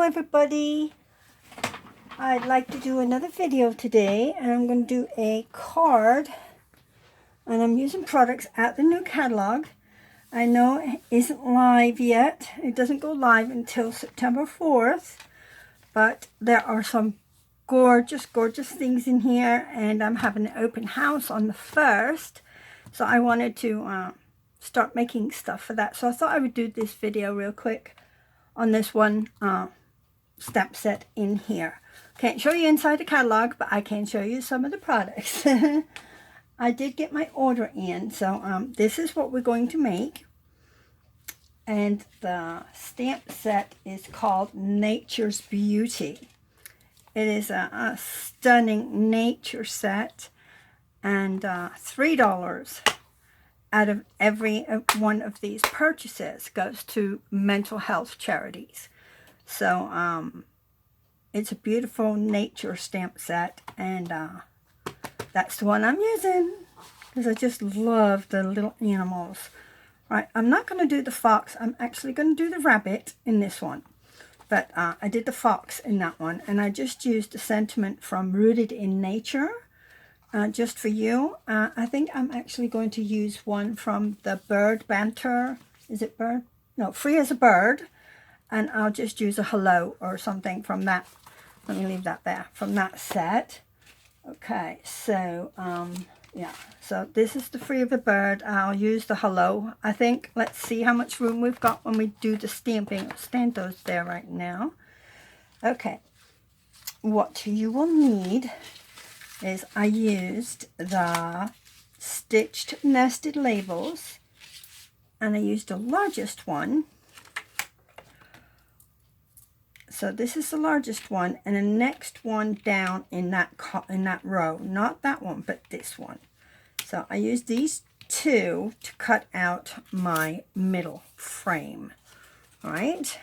everybody. I'd like to do another video today, and I'm going to do a card, and I'm using products at the new catalog. I know it isn't live yet. It doesn't go live until September 4th, but there are some gorgeous things in here, and I'm having an open house on the 1st, so I wanted to start making stuff for that. So I thought I would do this video real quick on this one stamp set in here. Can't show you inside the catalog, but I can show you some of the products. I did get my order in, so this is what we're going to make. And the stamp set is called Nature's Beauty. It is a stunning nature set, and $3 out of every one of these purchases goes to mental health charities. So it's a beautiful nature stamp set, and that's the one I'm using because I just love the little animals. Right, I'm not going to do the fox. I'm actually going to do the rabbit in this one, but I did the fox in that one, and I just used the sentiment from Rooted in Nature just for you. I think I'm actually going to use one from the Bird Banter. Is it Bird? No, Free as a Bird. And I'll just use a hello or something from that. Let me leave that there, from that set. Okay, so yeah, so this is the Free of a Bird. I'll use the hello, I think. Let's see how much room we've got when we do the stamping. I'll stand those there right now. Okay, what you will need is I used the stitched nested labels, and I used the largest one. So this is the largest one, and the next one down in that row, not that one, but this one. So I used these two to cut out my middle frame. All right,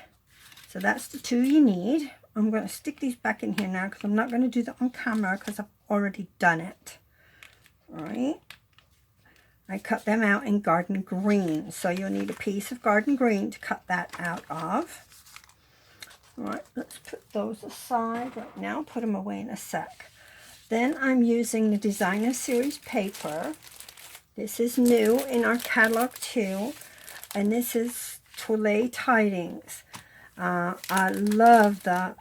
so that's the two you need. I'm going to stick these back in here now because I'm not going to do that on camera because I've already done it. All right, I cut them out in garden green, so you'll need a piece of garden green to cut that out of. All right, let's put those aside right now, put them away in a sec. Then I'm using the Designer Series paper. This is new in our catalog too, and this is Toile Tidings. I love the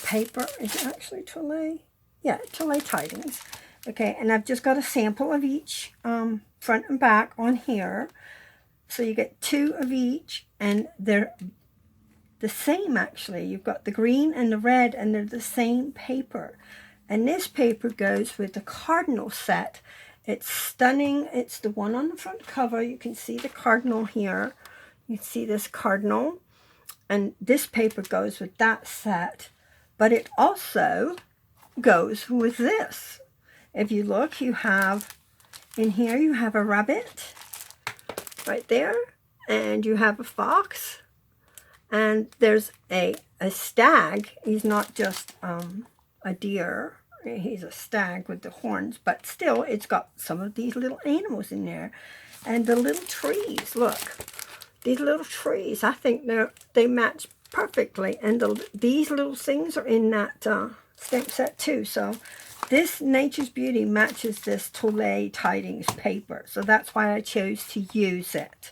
paper. Is it actually Toile? Yeah, Toile Tidings. Okay, and I've just got a sample of each front and back on here. So you get two of each, and they're the same actually. You've got the green and the red, and they're the same paper. And this paper goes with the cardinal set. It's stunning. It's the one on the front cover. You can see the cardinal here. You can see this cardinal. And this paper goes with that set. But it also goes with this. If you look, you have, in here you have a rabbit right there. And you have a fox. And there's a stag. He's not just a deer. He's a stag with the horns, but still it's got some of these little animals in there. And the little trees, look. These little trees, I think they match perfectly. And these little things are in that stamp set too. So this Nature's Beauty matches this Toile Tidings paper. So that's why I chose to use it.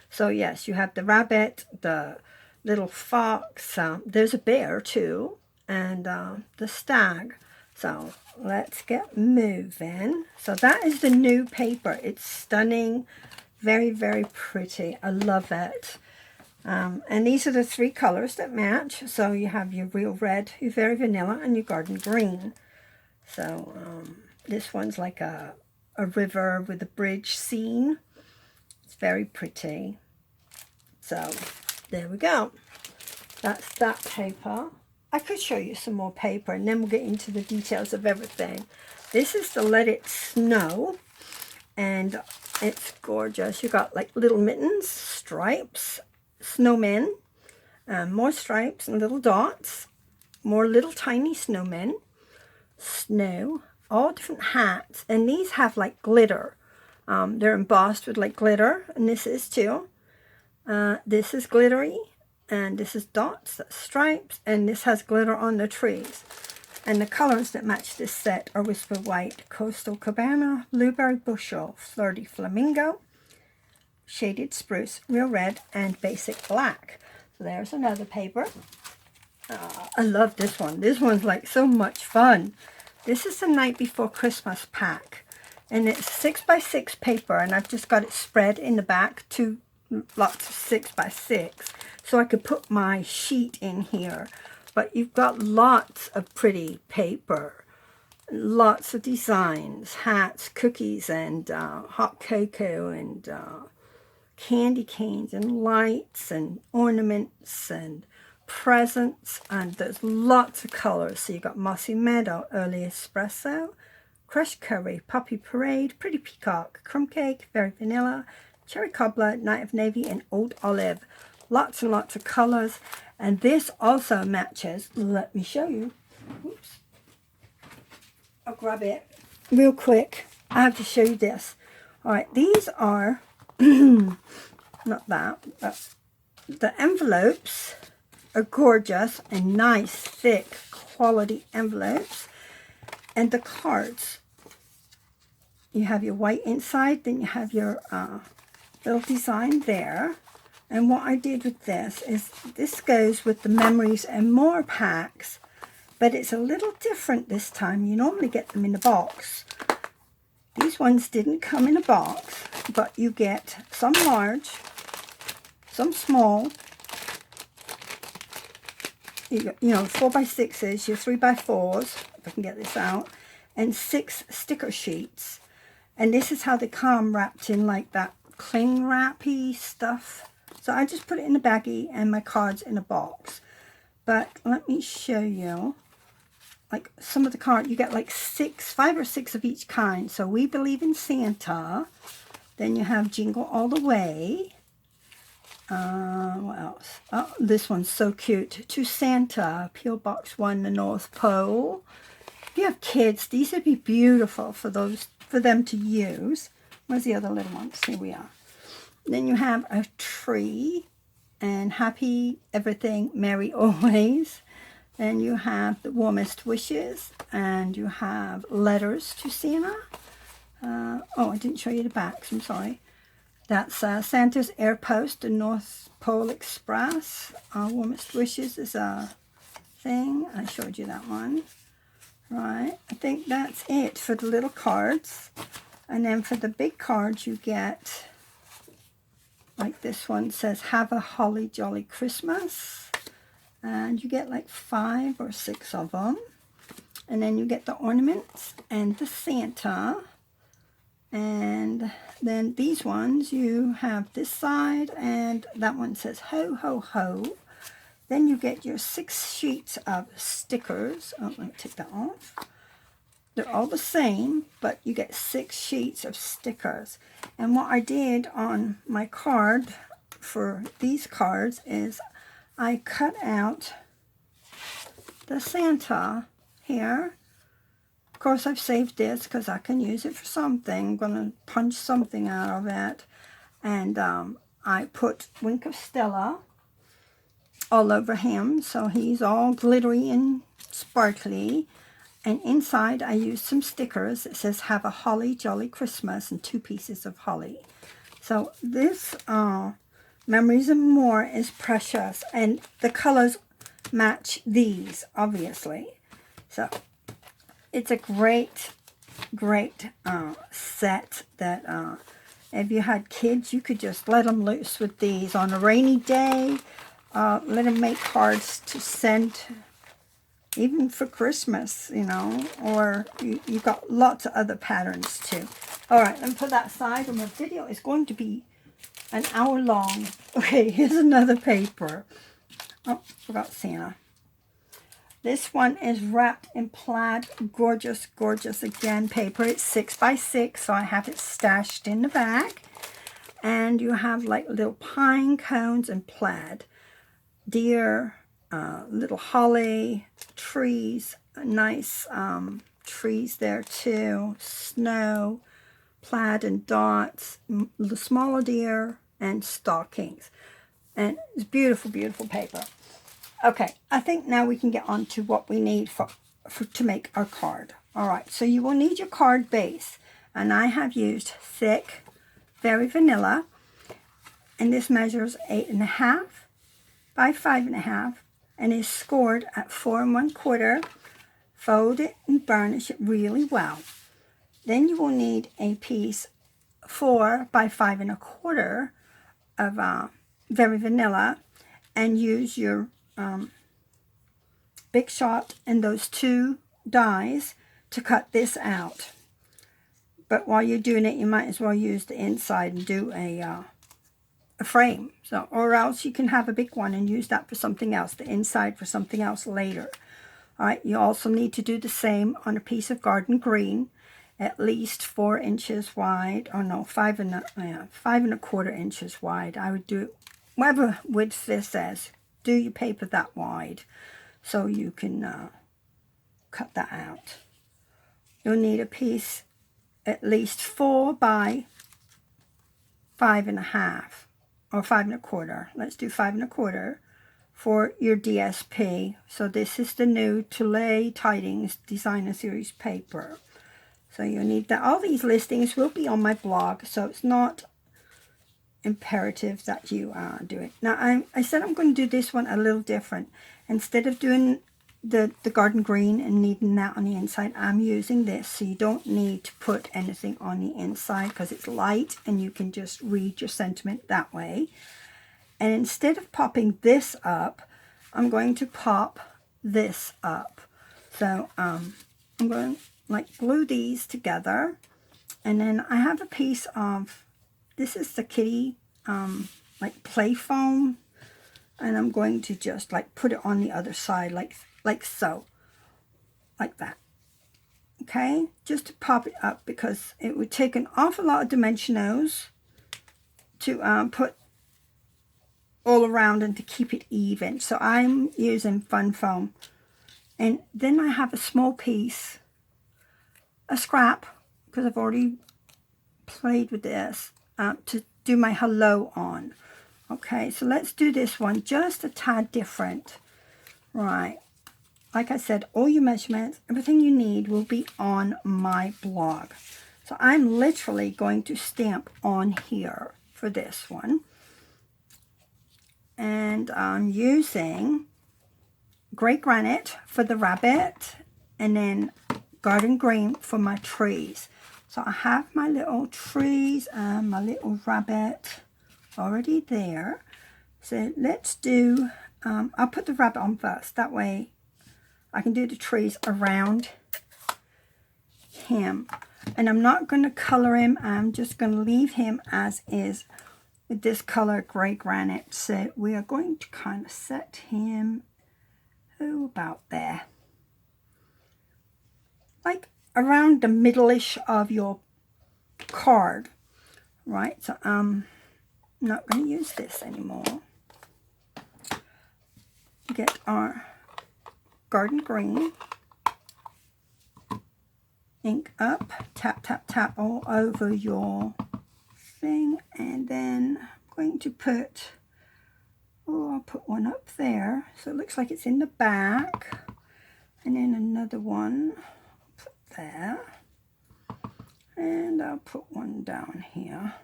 So yes, you have the rabbit, the little fox, there's a bear too, and the stag. So let's get moving. So that is the new paper. It's stunning, very pretty. I love it. And these are the three colors that match. So you have your real red, your very vanilla, and your garden green. So this one's like a river with a bridge scene. It's very pretty. So there we go. That's that paper. I could show you some more paper, and then we'll get into the details of everything. This is the Let It Snow, and it's gorgeous. You got like little mittens, stripes, snowmen, more stripes and little dots, more little tiny snowmen, snow, all different hats, and these have like glitter. They're embossed with like glitter, and this is too. This is glittery, And this is dots, that's stripes, and this has glitter on the trees. And the colors that match this set are Whisper White, Coastal Cabana, Blueberry Bushel, Flirty Flamingo, Shaded Spruce, Real Red, and Basic Black. So there's another paper. I love this one. This one's like so much fun. This is the Night Before Christmas pack. And it's 6x6 paper, and I've just got it spread in the back, two lots of 6x6. So I could put my sheet in here. But you've got lots of pretty paper, lots of designs, hats, cookies, and hot cocoa, and candy canes, and lights, and ornaments, and presents, and there's lots of colors. So you've got Mossy Meadow, Early Espresso, Crushed Curry, Poppy Parade, Pretty Peacock, Crumb Cake, Very Vanilla, Cherry Cobbler, Night of Navy, and Old Olive. Lots and lots of colors. And this also matches, let me show you. Oops. I'll grab it real quick. I have to show you this. All right, these are, not that, but the envelopes are gorgeous and nice, thick, quality envelopes. And the cards, you have your white inside, then you have your little design there. And what I did with this is, this goes with the Memories and More packs, but it's a little different this time. You normally get them in a box. These ones didn't come in a box, but you get some large, some small, you know, 4x6s, your 3x4s, if I can get this out, and 6 sticker sheets. And this is how they come, wrapped in like that cling wrappy stuff. So I just put it in a baggie and my cards in a box. But let me show you, like some of the cards, you get like 5 or 6 of each kind. So We Believe in Santa. Then you have Jingle All the Way. What else? Oh, this one's so cute. To Santa, P.O. Box 1, the North Pole. If you have kids, these would be beautiful for them to use. Where's the other little ones? Here we are. Then you have a tree and Happy Everything, Merry Always. Then you have the Warmest Wishes, and you have Letters to Santa. Oh, I didn't show you the backs, I'm sorry. That's Santa's Air Post, the North Pole Express. Warmest Wishes is a thing. I showed you that one. Right, I think that's it for the little cards. And then for the big cards, you get, like this one says, Have a Holly Jolly Christmas. And you get like 5 or 6 of them. And then you get the ornaments and the Santa. And then these ones, you have this side, and that one says Ho, Ho, Ho. Then you get your 6 sheets of stickers. Oh, let me take that off. They're all the same, but you get 6 sheets of stickers. And what I did on my card for these cards is I cut out the Santa here. Of course, I've saved this because I can use it for something. I'm going to punch something out of it. And I put Wink of Stella all over him, so he's all glittery and sparkly. And inside I used some stickers that says Have a Holly Jolly Christmas, and 2 pieces of holly. So this Memories and More is precious, and the colors match these, obviously. So it's a great set that if you had kids, you could just let them loose with these on a rainy day. Let them make cards to send even for Christmas, you know, or you've got lots of other patterns too. All right, let me put that aside, and my video is going to be an hour long. Okay, here's another paper. Oh, forgot Santa. This one is wrapped in plaid, gorgeous, gorgeous again paper. It's 6x6, so I have it stashed in the back. And you have like little pine cones and plaid. Deer, little holly, trees, nice trees there too, snow, plaid and dots, the smaller deer, and stockings. And it's beautiful, beautiful paper. Okay, I think now we can get on to what we need to make our card. All right, so you will need your card base. And I have used thick, very vanilla. And this measures 8.5 by 5.5 and is scored at 4 1/4. Fold it and burnish it really well. Then you will need a piece 4 by 5 1/4 of very vanilla, and use your Big Shot and those 2 dies to cut this out. But while you're doing it, you might as well use the inside and do a frame. So, or else you can have a big one and use that for something else, the inside for something else later. All right, you also need to do the same on a piece of garden green, at least 4 inches wide, or no, 5 1/4 inches wide. I would do whatever width this is. Do your paper that wide so you can cut that out. You'll need a piece at least 4 by 5.5 or 5 1/4. Let's do 5 1/4 for your DSP. So this is the new Toile Tidings Designer Series paper. So you'll need that. All these listings will be on my blog, so it's not imperative that you do it. Now I said I'm going to do this one a little different. Instead of doing the garden green and needing that on the inside, I'm using this, so you don't need to put anything on the inside because it's light and you can just read your sentiment that way. And instead of popping this up, I'm going to pop this up. So I'm going to like glue these together, and then I have a piece of, this is the kitty like play foam, and I'm going to just like put it on the other side like so, like that. Okay, just to pop it up, because it would take an awful lot of dimensionals to put all around and to keep it even. So I'm using fun foam. And then I have a small piece, a scrap, because I've already played with this, to do my hello on. Okay, so let's do this one just a tad different. Right, like I said, all your measurements, everything you need will be on my blog. So I'm literally going to stamp on here for this one. And I'm using gray granite for the rabbit, and then garden green for my trees. So I have my little trees and my little rabbit already there. So let's do, I'll put the rabbit on first. That way I can do the trees around him. And I'm not going to color him. I'm just going to leave him as is with this color gray granite. So we are going to kind of set him, about there. Like around the middle-ish of your card. Right, so I'm not going to use this anymore. Get our garden green, ink up, tap, tap, tap all over your thing, and then I'm going to put, I'll put one up there, so it looks like it's in the back, and then another one, put there, and I'll put one down here.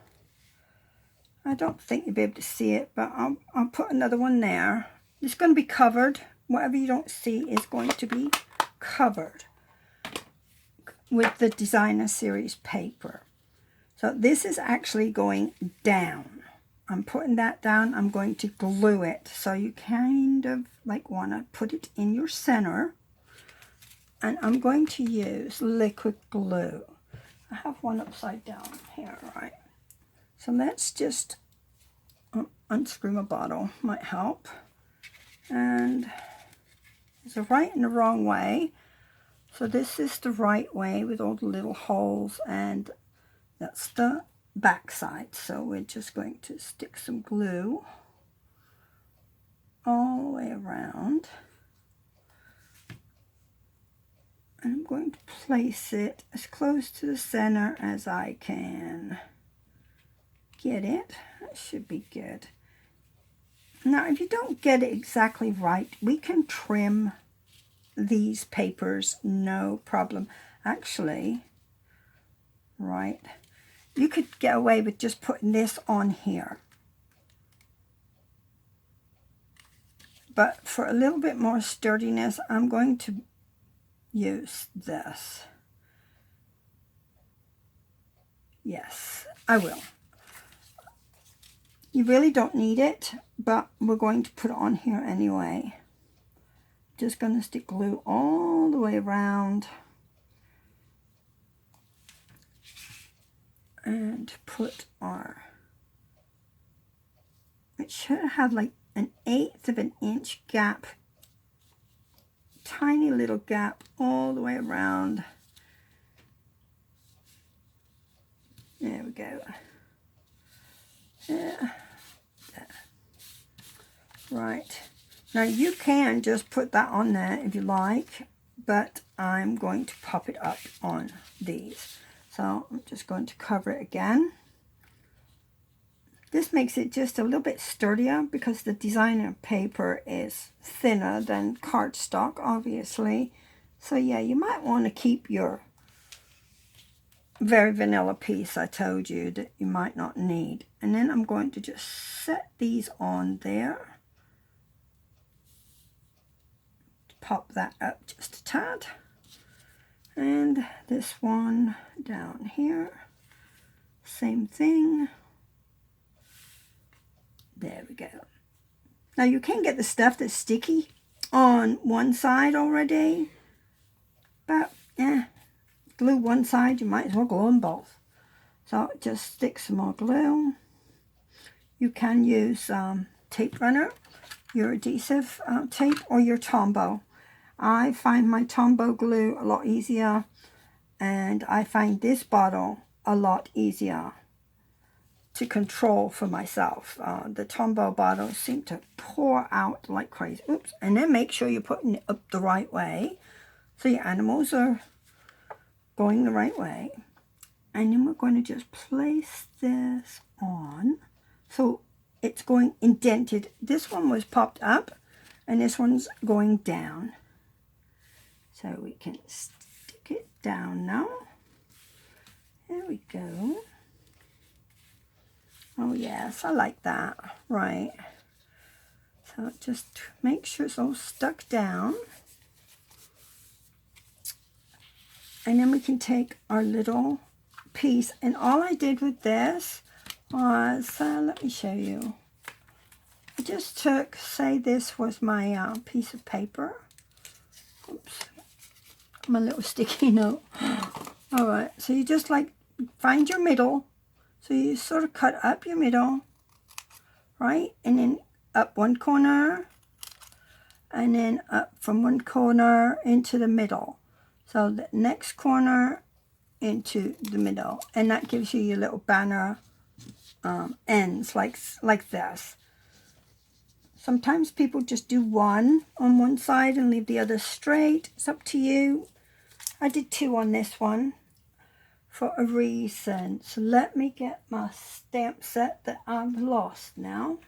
I don't think you'll be able to see it, but I'll put another one there. It's going to be covered. Whatever you don't see is going to be covered with the Designer Series paper. So this is actually going down. I'm putting that down. I'm going to glue it. So you kind of like want to put it in your center. And I'm going to use liquid glue. I have one upside down here, right? So let's just unscrew my bottle. Might help. And there's a right and a wrong way. So this is the right way with all the little holes, and that's the back side. So we're just going to stick some glue all the way around. And I'm going to place it as close to the center as I can get it. That should be good. Now, if you don't get it exactly right, we can trim these papers, no problem. Actually, right, you could get away with just putting this on here. But for a little bit more sturdiness, I'm going to use this. Yes, I will. You really don't need it, but we're going to put it on here anyway. Just going to stick glue all the way around and put our, it should have like 1/8 of an inch gap, tiny little gap all the way around. There we go. Yeah. Right. Now you can just put that on there if you like, but I'm going to pop it up on these. So I'm just going to cover it again. This makes it just a little bit sturdier because the designer paper is thinner than cardstock, obviously. So yeah, you might want to keep your very vanilla piece I told you that you might not need. And then I'm going to just set these on there. Pop that up just a tad. And this one down here. Same thing. There we go. Now you can get the stuff that's sticky on one side already, but yeah, glue one side, you might as well glue them both. So just stick some more glue. You can use tape runner, your adhesive tape, or your Tombow. I find my Tombow glue a lot easier, and I find this bottle a lot easier to control for myself. The Tombow bottles seem to pour out like crazy. Oops. And then make sure you're putting it up the right way so your animals are going the right way. And then we're going to just place this on so it's going indented. This one was popped up and this one's going down. So we can stick it down now. There we go. Oh yes, I like that. Right. So just make sure it's all stuck down. And then we can take our little piece. And all I did with this was, let me show you. I just took, say this was my piece of paper. Oops. My little sticky note. Alright, so you just like find your middle. So you sort of cut up your middle, right? And then up one corner, and then up from one corner into the middle. So the next corner into the middle. And that gives you your little banner ends like this. Sometimes people just do one on one side and leave the other straight. It's up to you. I did two on this one for a reason. So let me get my stamp set that I've lost now.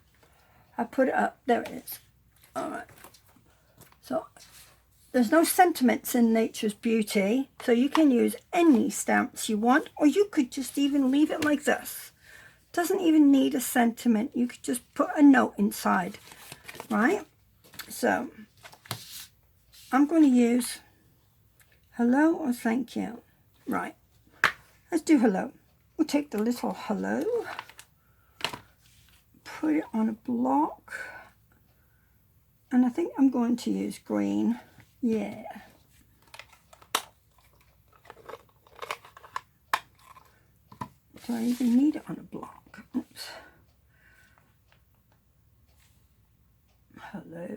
I put it up. There it is. Alright. So there's no sentiments in Nature's Beauty. So you can use any stamps you want. Or you could just even leave it like this. Doesn't even need a sentiment. You could just put a note inside. Right? So I'm going to use hello or thank you. Right. Let's do hello. We'll take the little hello, put it on a block, and I think I'm going to use green. Yeah. Do I even need it on a block? Oops. Hello.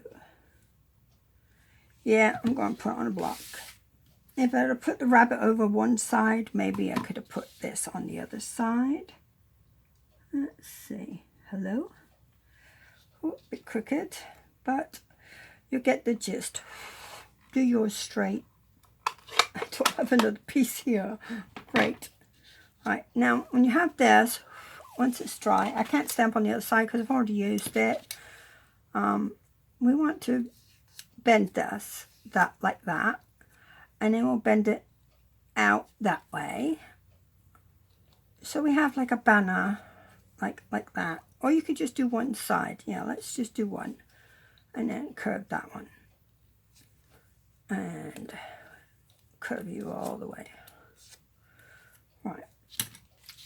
Yeah, I'm going to put it on a block. If I had put the rabbit over one side, maybe I could have put this on the other side. Let's see. Hello. Oh, a bit crooked, but you get the gist. Do yours straight. I don't have another piece here. Great. Right, now when you have this, once it's dry, I can't stamp on the other side because I've already used it. we want to bend this like that, and then we'll bend it out that way. So we have like a banner, like that. Or you could just do one side. Yeah, let's just do one. And then curve that one. And curve you all the way. Right.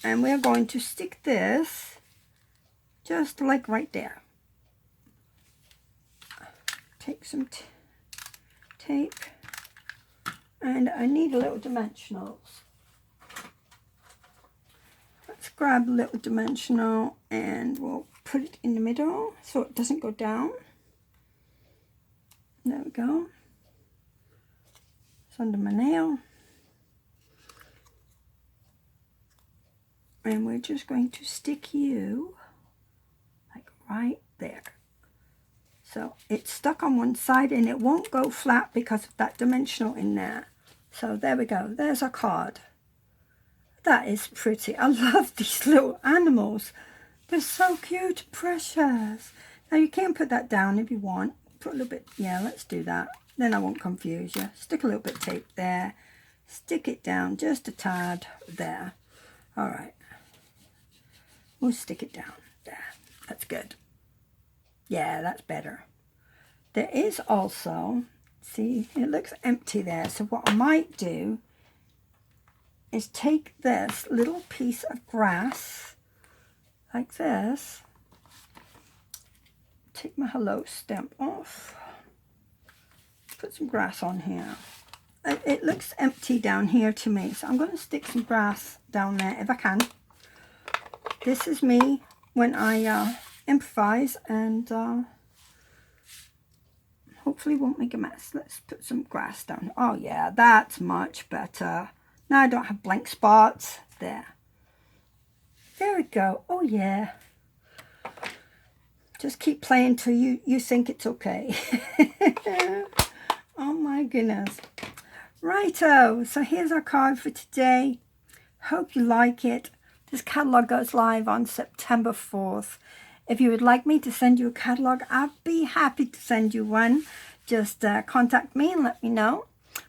And we're going to stick this just like right there. Take some tape. And I need a little dimensionals. Let's grab a little dimensional and we'll put it in the middle so it doesn't go down. There we go. It's under my nail. And we're just going to stick you like right there. So it's stuck on one side and it won't go flat because of that dimensional in there. So there we go. There's our card. That is pretty. I love these little animals. They're so cute, precious. Now you can put that down if you want. Put a little bit, yeah, let's do that. Then I won't confuse you. Stick a little bit of tape there. Stick it down just a tad there. All right. We'll stick it down there. That's good. Yeah, that's better. There is also, see, it looks empty there. So what I might do is take this little piece of grass like this, take my hello stamp off, put some grass on here. It looks empty down here to me, so I'm going to stick some grass down there if I can. This is me when I improvise, and hopefully won't make a mess. Let's put some grass down. Oh yeah, that's much better. Now I don't have blank spots. There. There we go. Oh yeah. Just keep playing till you think it's okay. Oh my goodness. Righto. So here's our card for today. Hope you like it. This catalogue goes live on September 4th. If you would like me to send you a catalogue, I'd be happy to send you one. Just contact me and let me know.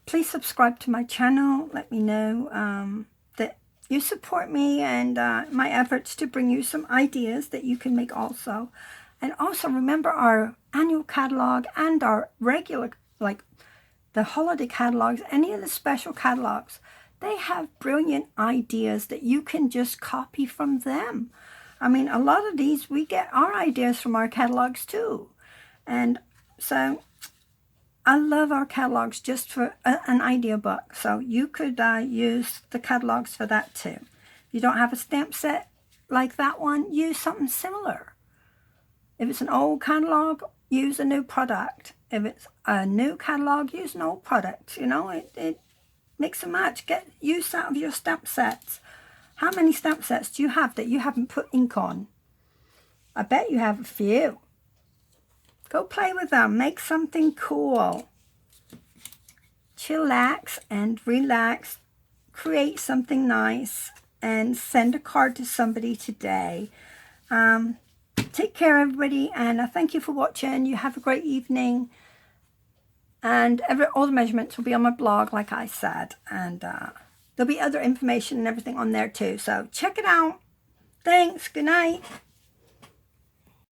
Please subscribe to my channel. Let me know that you support me and my efforts to bring you some ideas that you can make also. And also remember our annual catalog and our regular, like the holiday catalogs, any of the special catalogs. They have brilliant ideas that you can just copy from them. I mean, a lot of these, we get our ideas from our catalogs too. And so I love our catalogs just for an idea book. So you could use the catalogs for that too. If you don't have a stamp set like that one, use something similar. If it's an old catalog, use a new product. If it's a new catalog, use an old product. You know, it mix and match. Get use out of your stamp sets. How many stamp sets do you have that you haven't put ink on? I bet you have a few. Go play with them. Make something cool. Chillax and relax. Create something nice and send a card to somebody today. Take care, everybody, and thank you for watching. You have a great evening. And all the measurements will be on my blog, like I said. And there'll be other information and everything on there too. So check it out. Thanks. Good night.